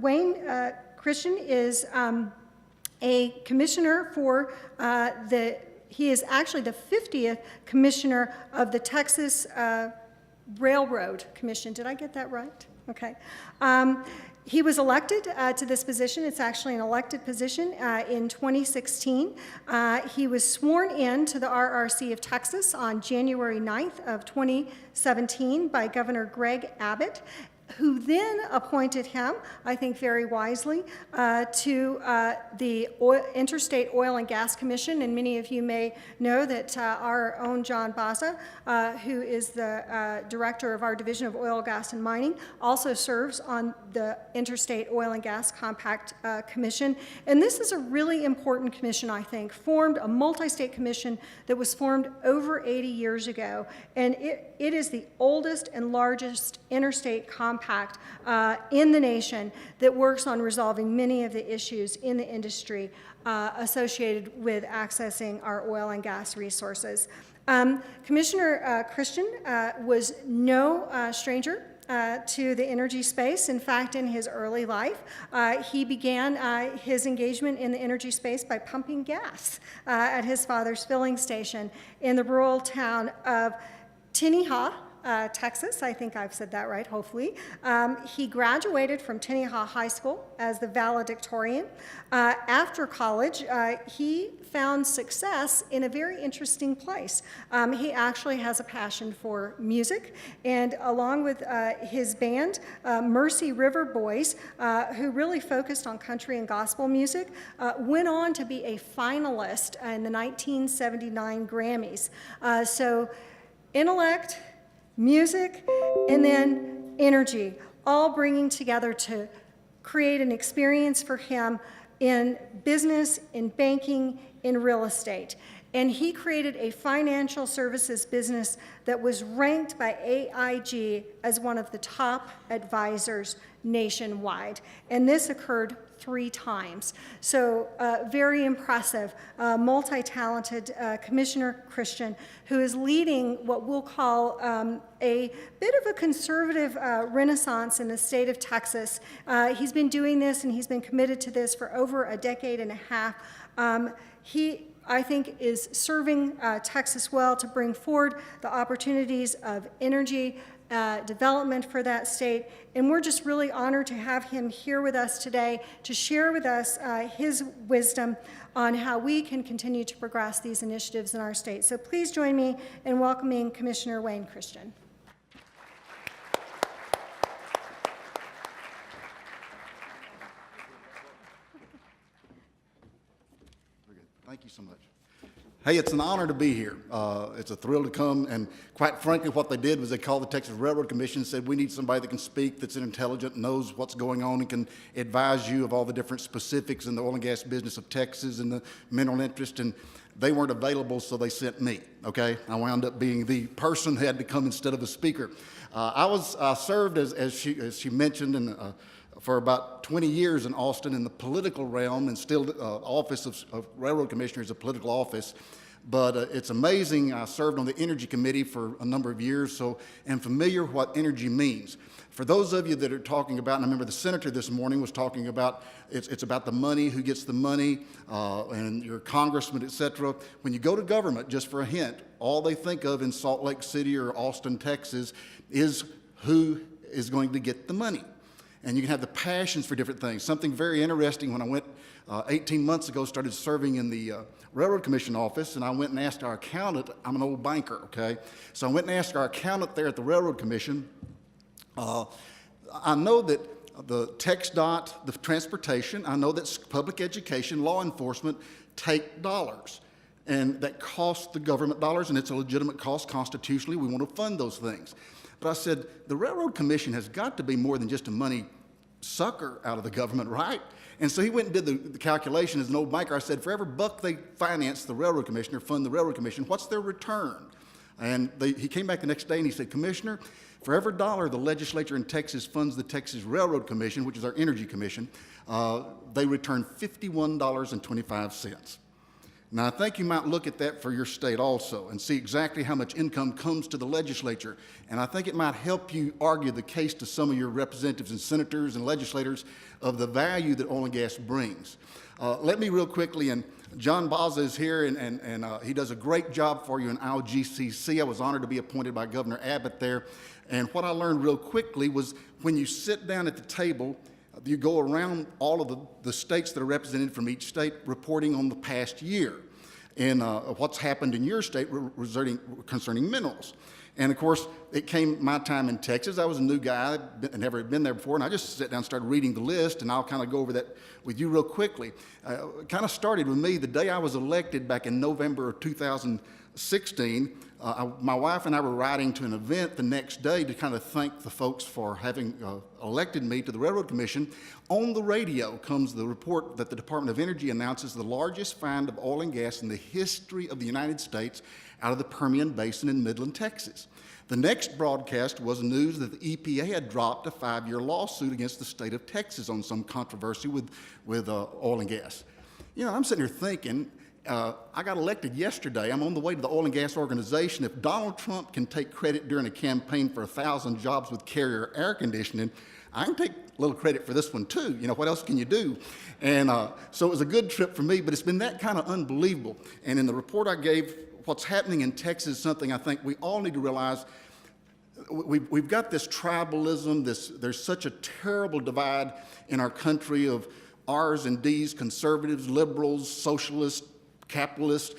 Wayne Christian is a commissioner for he is actually the 50th commissioner of the Texas Railroad Commission. Did I get that right? Okay. He was elected to this position. It's actually an elected position in 2016. He was sworn in to the RRC of Texas on January 9th of 2017 by Governor Greg Abbott, who then appointed him, I think very wisely, to the Interstate Oil and Gas Commission. And many of you may know that our own John Baza, who is the director of our Division of Oil, Gas, and Mining, also serves on the Interstate Oil and Gas Compact Commission. And this is a really important commission, I think, formed a multi-state commission that was formed over 80 years ago. And it is the oldest and largest interstate compact in the nation that works on resolving many of the issues in the industry associated with accessing our oil and gas resources. Commissioner Christian was no stranger to the energy space. In fact, in his early life, he began his engagement in the energy space by pumping gas at his father's filling station in the rural town of Tinnehaw, Texas. I think I've said that right, hopefully. He graduated from Tinnehaw High School as the valedictorian. After college, he found success in a very interesting place. He actually has a passion for music, and along with his band, Mercy River Boys, who really focused on country and gospel music, went on to be a finalist in the 1979 Grammys. So intellect, music, and then energy, all bringing together to create an experience for him in business, in banking, in real estate. And he created a financial services business that was ranked by AIG as one of the top advisors nationwide. And this occurred 3 times. So very impressive, multi-talented Commissioner Christian, who is leading what we'll call a bit of a conservative renaissance in the state of Texas. He's been doing this and he's been committed to this for over a decade and a half. He, I think, is serving Texas well to bring forward the opportunities of energy development for that state. And we're just really honored to have him here with us today to share with us his wisdom on how we can continue to progress these initiatives in our state. So please join me in welcoming Commissioner Wayne Christian. Thank you so much. Hey, it's an honor to be here. It's a thrill to come, and quite frankly, what they did was they called the Texas Railroad Commission and said, we need somebody that can speak, that's intelligent, knows what's going on, and can advise you of all the different specifics in the oil and gas business of Texas and the mineral interest, and they weren't available, so they sent me, okay? I wound up being the person who had to come instead of the speaker. I served, as she mentioned, for about 20 years in Austin in the political realm, and still office of Railroad Commissioner is a political office. But it's amazing, I served on the Energy Committee for a number of years, so I'm familiar with what energy means. For those of you that are talking about, and I remember the senator this morning was talking about, it's about the money, who gets the money, and your congressman, et cetera. When you go to government, just for a hint, all they think of in Salt Lake City or Austin, Texas, is who is going to get the money. And you can have the passions for different things. Something very interesting, when I went 18 months ago, started serving in the Railroad Commission office, and I went and asked our accountant, I'm an old banker, okay? So I went and asked our accountant there at the Railroad Commission, I know that the TxDOT, the transportation, I know that public education, law enforcement take dollars, and that costs the government dollars, and it's a legitimate cost constitutionally. We want to fund those things. But I said, the Railroad Commission has got to be more than just a money sucker out of the government, right? And so he went and did the calculation as an old banker. I said, for every buck they finance the Railroad Commission or fund the Railroad Commission, what's their return? And he came back the next day and he said, Commissioner, for every dollar the legislature in Texas funds the Texas Railroad Commission, which is our Energy Commission, they return $51.25. Now, I think you might look at that for your state also and see exactly how much income comes to the legislature. And I think it might help you argue the case to some of your representatives and senators and legislators of the value that oil and gas brings. Let me real quickly, and John Baza is here, and he does a great job for you in IOGCC. I was honored to be appointed by Governor Abbott there. And what I learned real quickly was when you sit down at the table, you go around all of the states that are represented from each state reporting on the past year and what's happened in your state concerning minerals. And of course, it came my time in Texas. I was a new guy, I never had been there before, and I just sat down and started reading the list, and I'll kind of go over that with you real quickly. It kind of started with me the day I was elected back in November of 2016. My wife and I were riding to an event the next day to kind of thank the folks for having elected me to the Railroad Commission. On the radio comes the report that the Department of Energy announces the largest find of oil and gas in the history of the United States out of the Permian Basin in Midland, Texas. The next broadcast was news that the EPA had dropped a 5-year lawsuit against the state of Texas on some controversy with oil and gas. You know, I'm sitting here thinking, I got elected yesterday. I'm on the way to the oil and gas organization. If Donald Trump can take credit during a campaign for 1,000 jobs with Carrier air conditioning, I can take a little credit for this one too. You know, what else can you do? And so it was a good trip for me, but it's been that kind of unbelievable. And in the report I gave, what's happening in Texas is something I think we all need to realize. We've got this tribalism, there's such a terrible divide in our country of R's and D's, conservatives, liberals, socialists, capitalists.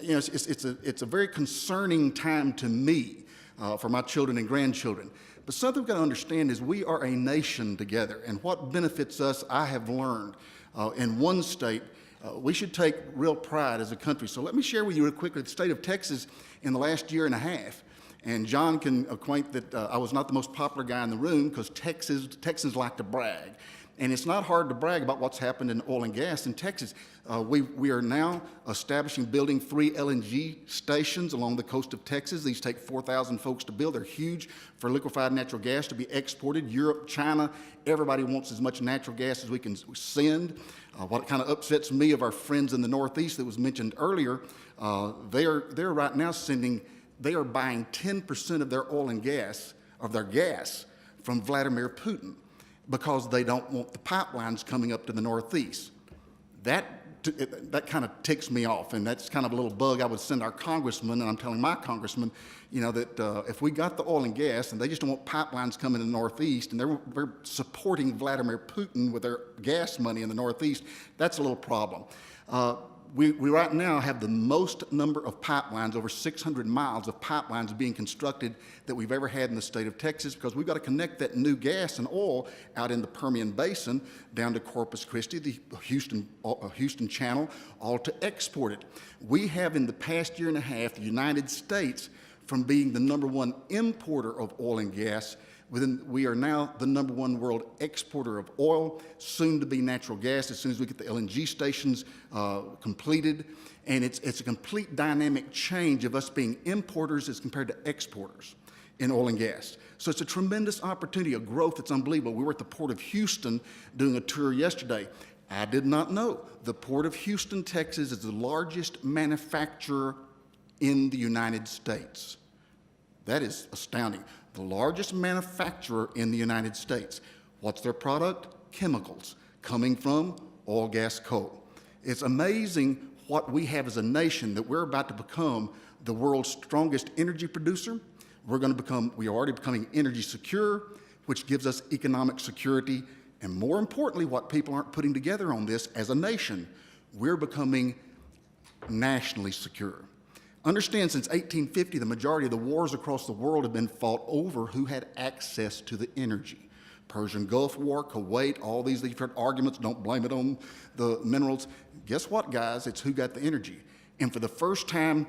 You know, it's a very concerning time to me for my children and grandchildren. But something we've got to understand is we are a nation together, and what benefits us, I have learned in one state, we should take real pride as a country. So let me share with you real quickly the state of Texas in the last year and a half. And John can acquaint that I was not the most popular guy in the room because Texans like to brag. And it's not hard to brag about what's happened in oil and gas in Texas. We are now building 3 LNG stations along the coast of Texas. These take 4,000 folks to build. They're huge for liquefied natural gas to be exported. Europe, China, everybody wants as much natural gas as we can send. What kind of upsets me of our friends in the Northeast that was mentioned earlier, they're right now they are buying 10% of their oil and gas, of their gas, from Vladimir Putin because they don't want the pipelines coming up to the Northeast. That kind of ticks me off, and that's kind of a little bug I would send our congressman, and I'm telling my congressman, you know, that if we got the oil and gas and they just don't want pipelines coming to the Northeast, and they're supporting Vladimir Putin with their gas money in the Northeast, that's a little problem. We right now have the most number of pipelines, over 600 miles of pipelines being constructed that we've ever had in the state of Texas, because we've got to connect that new gas and oil out in the Permian Basin down to Corpus Christi, the Houston Channel, all to export it. We have in the past year and a half the United States from being the #1 importer of oil and gas. We are now the #1 world exporter of oil, soon to be natural gas as soon as we get the LNG stations completed. And it's a complete dynamic change of us being importers as compared to exporters in oil and gas. So it's a tremendous opportunity, a growth that's unbelievable. We were at the Port of Houston doing a tour yesterday. I did not know the Port of Houston, Texas is the largest manufacturer in the United States. That is astounding. The largest manufacturer in the United States. What's their product? Chemicals coming from oil, gas, coal. It's amazing what we have as a nation, that we're about to become the world's strongest energy producer. We are already becoming energy secure, which gives us economic security. And more importantly, what people aren't putting together on this as a nation, we're becoming nationally secure. Understand, since 1850, the majority of the wars across the world have been fought over who had access to the energy. Persian Gulf War, Kuwait, all these different arguments, don't blame it on the minerals. Guess what, guys? It's who got the energy. And for the first time,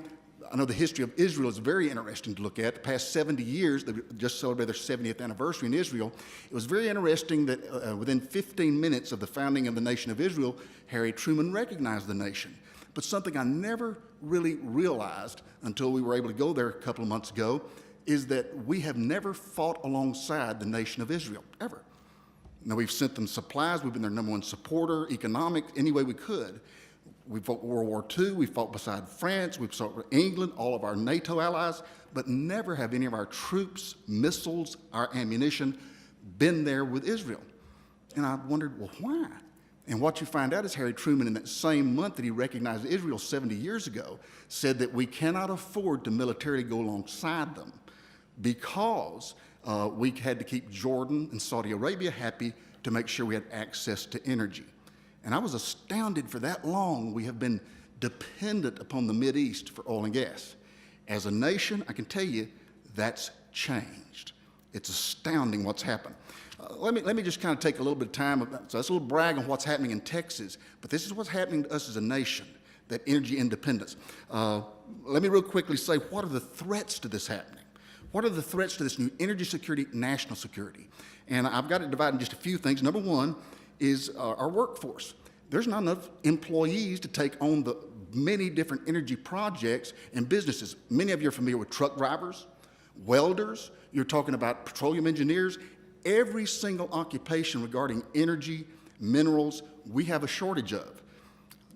I know the history of Israel is very interesting to look at. The past 70 years, they just celebrated their 70th anniversary in Israel. It was very interesting that within 15 minutes of the founding of the nation of Israel, Harry Truman recognized the nation. But something I never really realized until we were able to go there a couple of months ago is that we have never fought alongside the nation of Israel, ever. Now, we've sent them supplies. We've been their #1 supporter, economic, any way we could. We fought World War II, we fought beside France, we fought with England, all of our NATO allies, but never have any of our troops, missiles, our ammunition been there with Israel. And I wondered, well, why? And what you find out is Harry Truman, in that same month that he recognized Israel 70 years ago, said that we cannot afford to militarily go alongside them because we had to keep Jordan and Saudi Arabia happy to make sure we had access to energy. And I was astounded for that long we have been dependent upon the Mideast for oil and gas. As a nation, I can tell you that's changed. It's astounding what's happened. Let me just kind of take a little bit of time. So that's a little brag on what's happening in Texas, but this is what's happening to us as a nation, that energy independence. Let me real quickly say, what are the threats to this happening? What are the threats to this new energy security, national security? And I've got it divided in just a few things. Number one is our workforce. There's not enough employees to take on the many different energy projects and businesses. Many of you are familiar with truck drivers, welders, you're talking about petroleum engineers. Every single occupation regarding energy, minerals, we have a shortage of.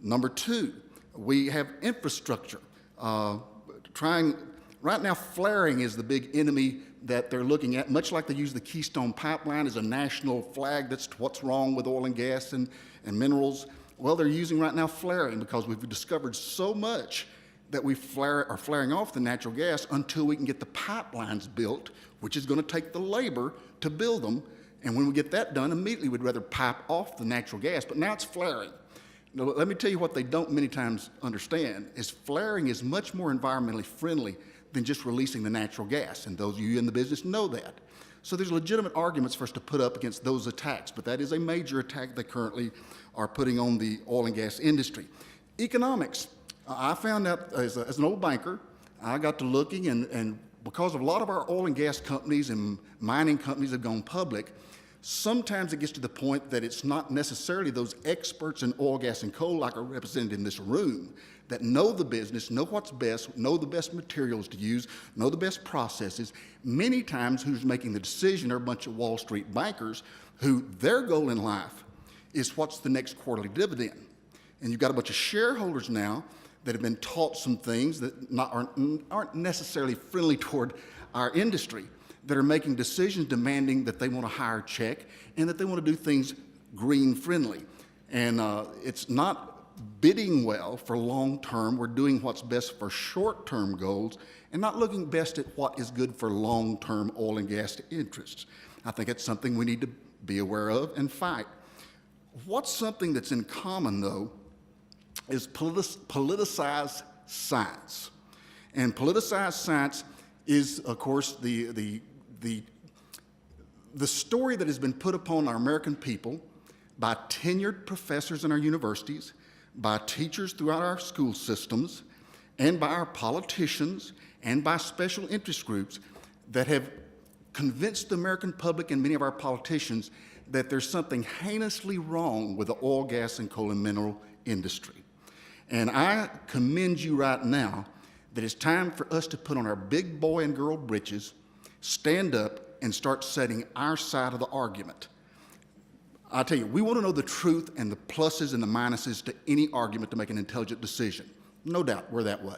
Number two, we have infrastructure. Right now, flaring is the big enemy that they're looking at, much like they use the Keystone Pipeline as a national flag. That's what's wrong with oil and gas and minerals. Well, they're using right now flaring because we've discovered so much that we are flaring off the natural gas until we can get the pipelines built, which is going to take the labor to build them. And when we get that done, immediately we'd rather pipe off the natural gas. But now it's flaring. Now, let me tell you what they don't many times understand is flaring is much more environmentally friendly than just releasing the natural gas. And those of you in the business know that. So there's legitimate arguments for us to put up against those attacks, but that is a major attack they currently are putting on the oil and gas industry. Economics. I found out as an old banker, I got to looking, and because a lot of our oil and gas companies and mining companies have gone public, sometimes it gets to the point that it's not necessarily those experts in oil, gas, and coal like are represented in this room that know the business, know what's best, know the best materials to use, know the best processes. Many times who's making the decision are a bunch of Wall Street bankers who their goal in life is what's the next quarterly dividend. And you've got a bunch of shareholders now that have been taught some things that aren't necessarily friendly toward our industry, that are making decisions demanding that they want a higher check and that they want to do things green friendly. And it's not bidding well for long term. We're doing what's best for short term goals and not looking best at what is good for long term oil and gas interests. I think it's something we need to be aware of and fight. What's something that's in common, though, is politicized science. And politicized science is, of course, the story that has been put upon our American people by tenured professors in our universities, by teachers throughout our school systems, and by our politicians, and by special interest groups that have convinced the American public and many of our politicians that there's something heinously wrong with the oil, gas, and coal and mineral industry. And I commend you right now that it's time for us to put on our big boy and girl britches, stand up, and start setting our side of the argument. I tell you, we want to know the truth and the pluses and the minuses to any argument to make an intelligent decision. No doubt we're that way.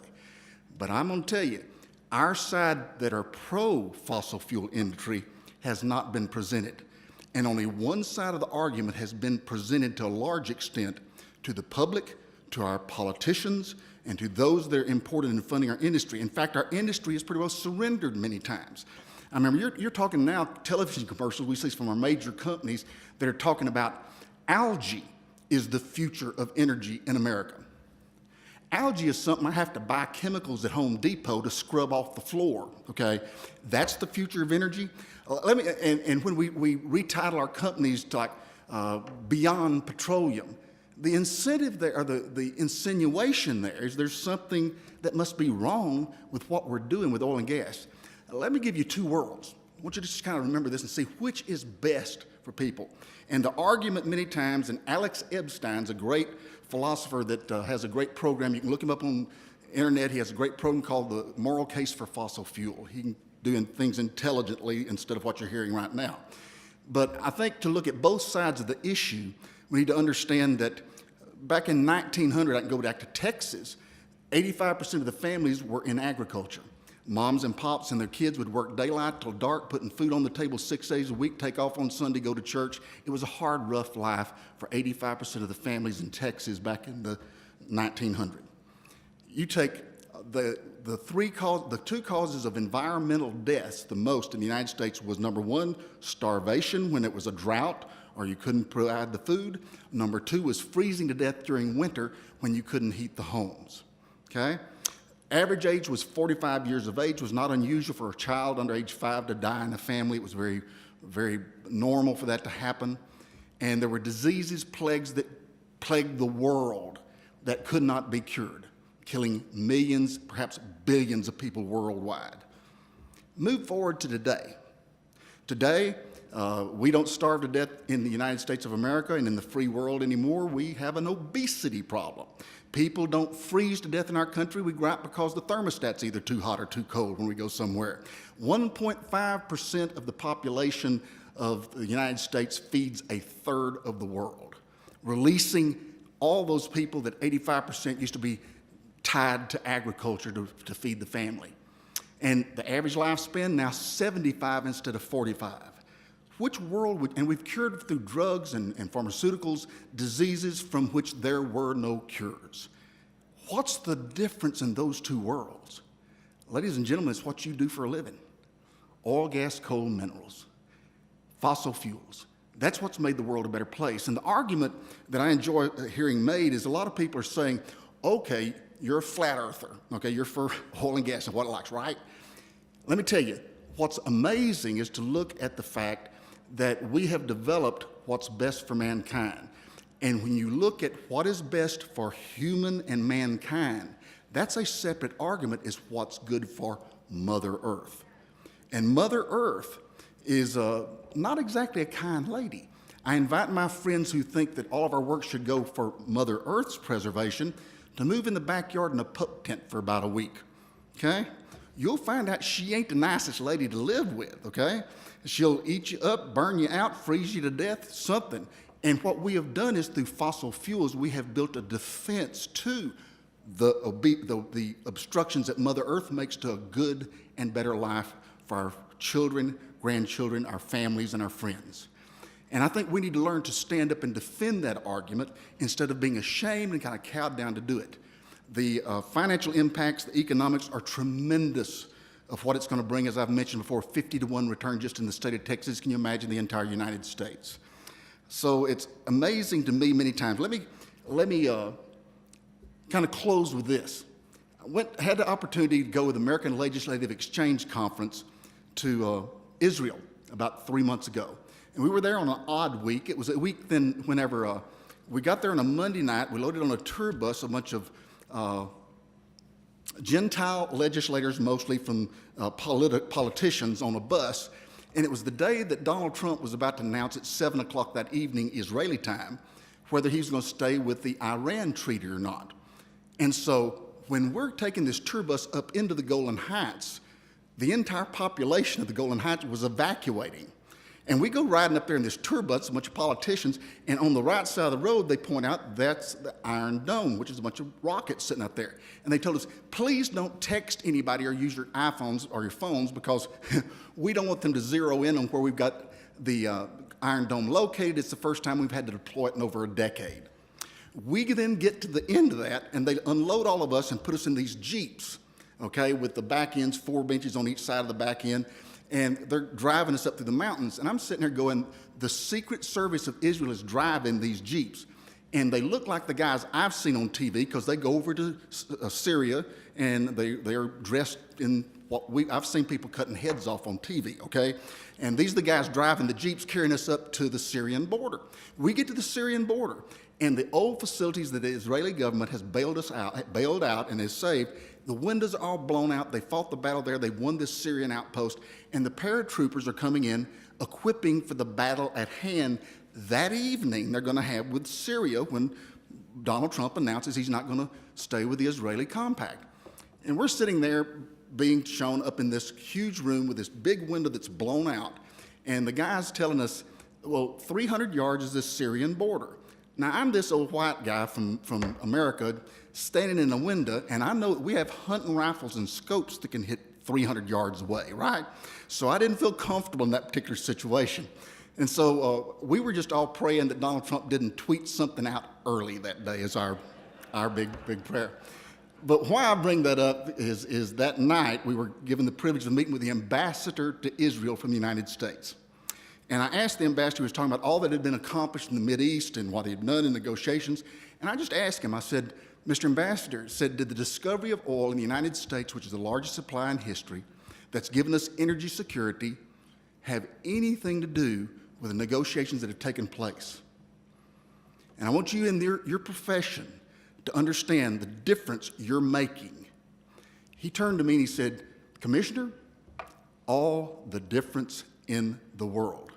But I'm going to tell you, our side that are pro-fossil fuel industry has not been presented. And only one side of the argument has been presented to a large extent to the public, to our politicians, and to those that are important in funding our industry. In fact, our industry has pretty well surrendered many times. I remember you're talking now television commercials we see from our major companies that are talking about algae is the future of energy in America. Algae is something I have to buy chemicals at Home Depot to scrub off the floor, okay? That's the future of energy. And when we retitle our companies to like Beyond Petroleum, the incentive there, or the insinuation there is there's something that must be wrong with what we're doing with oil and gas. Let me give you two worlds. I want you to just kind of remember this and see which is best for people. And the argument many times, and Alex Epstein's a great philosopher that has a great program. You can look him up on the internet. He has a great program called The Moral Case for Fossil Fuel. He can do things intelligently instead of what you're hearing right now. But I think to look at both sides of the issue, we need to understand that back in 1900, I can go back to Texas, 85% of the families were in agriculture. Moms and pops and their kids would work daylight till dark, putting food on the table 6 days a week, take off on Sunday, go to church. It was a hard, rough life for 85% of the families in Texas back in the 1900s. You take the two causes of environmental deaths the most in the United States was, number one, starvation when it was a drought or you couldn't provide the food. Number two was freezing to death during winter when you couldn't heat the homes, okay? Average age was 45 years of age. It was not unusual for a child under age 5 to die in a family. It was very, very normal for that to happen. And there were diseases, plagues that plagued the world that could not be cured, killing millions, perhaps billions of people worldwide. Move forward to today. Today, we don't starve to death in the United States of America and in the free world anymore. We have an obesity problem. People don't freeze to death in our country. We gripe because the thermostat's either too hot or too cold when we go somewhere. 1.5% of the population of the United States feeds a third of the world, releasing all those people that 85% used to be tied to agriculture to feed the family. And the average lifespan now 75 instead of 45. Which world would, and we've cured through drugs and pharmaceuticals, diseases from which there were no cures. What's the difference in those two worlds? Ladies and gentlemen, it's what you do for a living. Oil, gas, coal, minerals, fossil fuels. That's what's made the world a better place. And the argument that I enjoy hearing made is a lot of people are saying, okay, you're a flat earther, okay, you're for oil and gas and what it likes, right? Let me tell you, what's amazing is to look at the fact that we have developed what's best for mankind. And when you look at what is best for human and mankind, that's a separate argument is what's good for Mother Earth. And Mother Earth is not exactly a kind lady. I invite my friends who think that all of our work should go for Mother Earth's preservation to move in the backyard in a pup tent for about a week, okay? You'll find out she ain't the nicest lady to live with, okay? She'll eat you up, burn you out, freeze you to death, something. And what we have done is through fossil fuels, we have built a defense to the obstructions that Mother Earth makes to a good and better life for our children, grandchildren, our families, and our friends. And I think we need to learn to stand up and defend that argument instead of being ashamed and kind of cowed down to do it. The financial impacts, the economics are tremendous of what it's going to bring, as I've mentioned before, 50-to-1 return just in the state of Texas. Can you imagine the entire United States? So it's amazing to me many times. Let me kind of close with this. I had the opportunity to go with the American Legislative Exchange Conference to Israel about 3 months ago. And we were there on an odd week. It was a week then whenever we got there on a Monday night. We loaded on a tour bus a bunch of Gentile legislators, mostly from politicians, on a bus. And it was the day that Donald Trump was about to announce at 7 o'clock that evening, Israeli time, whether he was going to stay with the Iran treaty or not. And so when we're taking this tour bus up into the Golan Heights, the entire population of the Golan Heights was evacuating. And we go riding up there in this tour bus, a bunch of politicians, and on the right side of the road, they point out that's the Iron Dome, which is a bunch of rockets sitting up there. And they told us, please don't text anybody or use your iPhones or your phones because we don't want them to zero in on where we've got the Iron Dome located. It's the first time we've had to deploy it in over a decade. We then get to the end of that, and they unload all of us and put us in these Jeeps, okay, with the back ends, 4 benches on each side of the back end. And they're driving us up through the mountains. And I'm sitting there going, the Secret Service of Israel is driving these Jeeps. And they look like the guys I've seen on TV because they go over to Syria and they're dressed in what I've seen people cutting heads off on TV, okay? And these are the guys driving the Jeeps carrying us up to the Syrian border. We get to the Syrian border and the old facilities that the Israeli government has bailed out and has saved, the windows are all blown out. They fought the battle there. They won this Syrian outpost. And the paratroopers are coming in, equipping for the battle at hand that evening they're going to have with Syria when Donald Trump announces he's not going to stay with the Israeli compact. And we're sitting there being shown up in this huge room with this big window that's blown out. And the guy's telling us, well, 300 yards is this Syrian border. Now, I'm this old white guy from America standing in a window, and I know we have hunting rifles and scopes that can hit 300 yards away, right? So I didn't feel comfortable in that particular situation. And so we were just all praying that Donald Trump didn't tweet something out early that day as our big prayer. But why I bring that up is that night we were given the privilege of meeting with the ambassador to Israel from the United States. And I asked the ambassador, who was talking about all that had been accomplished in the Mideast and what he had done in negotiations, and I just asked him, I said, Mr. Ambassador, did the discovery of oil in the United States, which is the largest supply in history, that's given us energy security, have anything to do with the negotiations that have taken place? And I want you in your profession to understand the difference you're making. He turned to me and he said, Commissioner, all the difference in the world.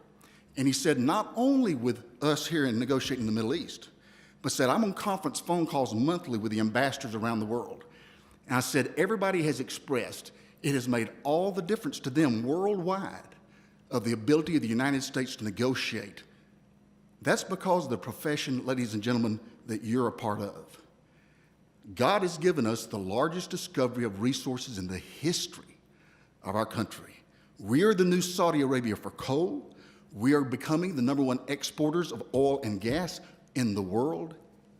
And he said, not only with us here in negotiating in the Middle East, but said, I'm on conference phone calls monthly with the ambassadors around the world. And I said, everybody has expressed it has made all the difference to them worldwide of the ability of the United States to negotiate. That's because of the profession, ladies and gentlemen, that you're a part of. God has given us the largest discovery of resources in the history of our country. We are the new Saudi Arabia for coal. We are becoming the #1 exporters of oil and gas in the world,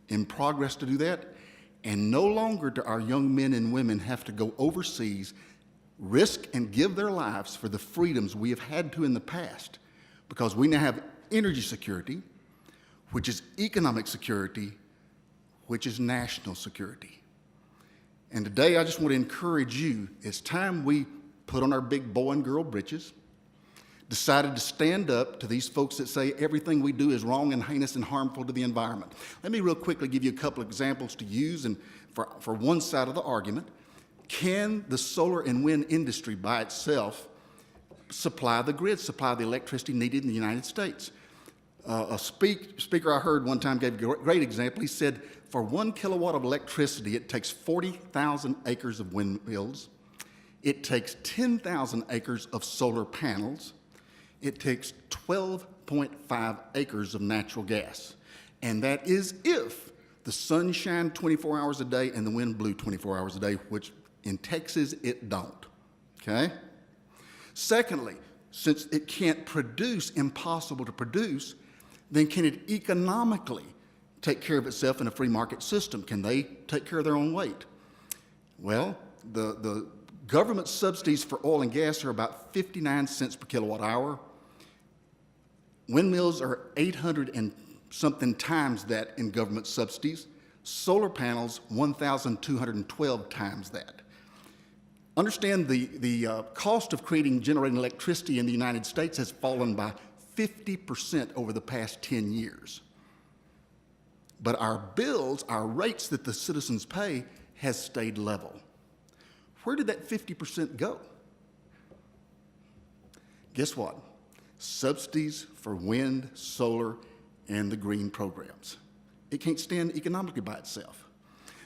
in progress to do that. And no longer do our young men and women have to go overseas, risk and give their lives for the freedoms we have had to in the past, because we now have energy security, which is economic security, which is national security. And today I just want to encourage you, it's time we put on our big boy and girl britches, decided to stand up to these folks that say everything we do is wrong and heinous and harmful to the environment. Let me real quickly give you a couple of examples to use and for one side of the argument. Can the solar and wind industry by itself supply the grid, supply the electricity needed in the United States? A speaker I heard one time gave a great example. He said, for 1 kilowatt of electricity, it takes 40,000 acres of windmills. It takes 10,000 acres of solar panels. It takes 12.5 acres of natural gas. And that is if the sun shined 24 hours a day and the wind blew 24 hours a day, which in Texas it don't, okay? Secondly, since it can't produce, impossible to produce, then can it economically take care of itself in a free market system? Can they take care of their own weight? Well, the government subsidies for oil and gas are about 59 cents per kilowatt hour. Windmills are 800 and something times that in government subsidies. Solar panels, 1,212 times that. Understand the cost of generating electricity in the United States has fallen by 50% over the past 10 years. But our bills, our rates that the citizens pay, has stayed level. Where did that 50% go? Guess what? Subsidies for wind, solar, and the green programs. It can't stand economically by itself.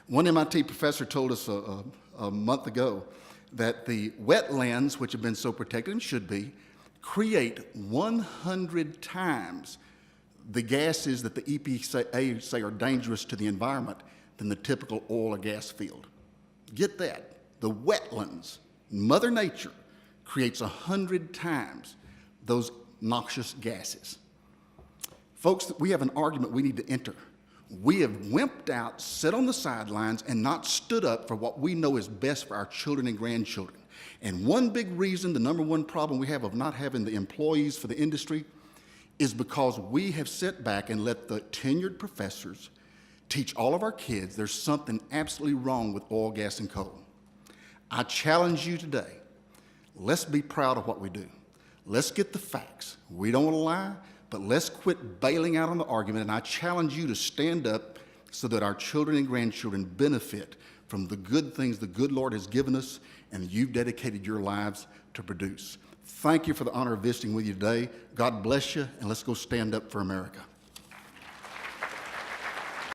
One MIT professor told us a month ago that the wetlands, which have been so protected and should be, create 100 times the gases that the EPA say are dangerous to the environment than the typical oil or gas field. Get that. The wetlands, Mother Nature, creates 100 times those noxious gases. Folks, we have an argument we need to enter. We have wimped out, sat on the sidelines, and not stood up for what we know is best for our children and grandchildren. And one big reason, the #1 problem we have of not having the employees for the industry is because we have sat back and let the tenured professors teach all of our kids there's something absolutely wrong with oil, gas, and coal. I challenge you today, let's be proud of what we do. Let's get the facts. We don't want to lie, but let's quit bailing out on the argument, and I challenge you to stand up so that our children and grandchildren benefit from the good things the good Lord has given us and you've dedicated your lives to produce. Thank you for the honor of visiting with you today. God bless you, and let's go stand up for America.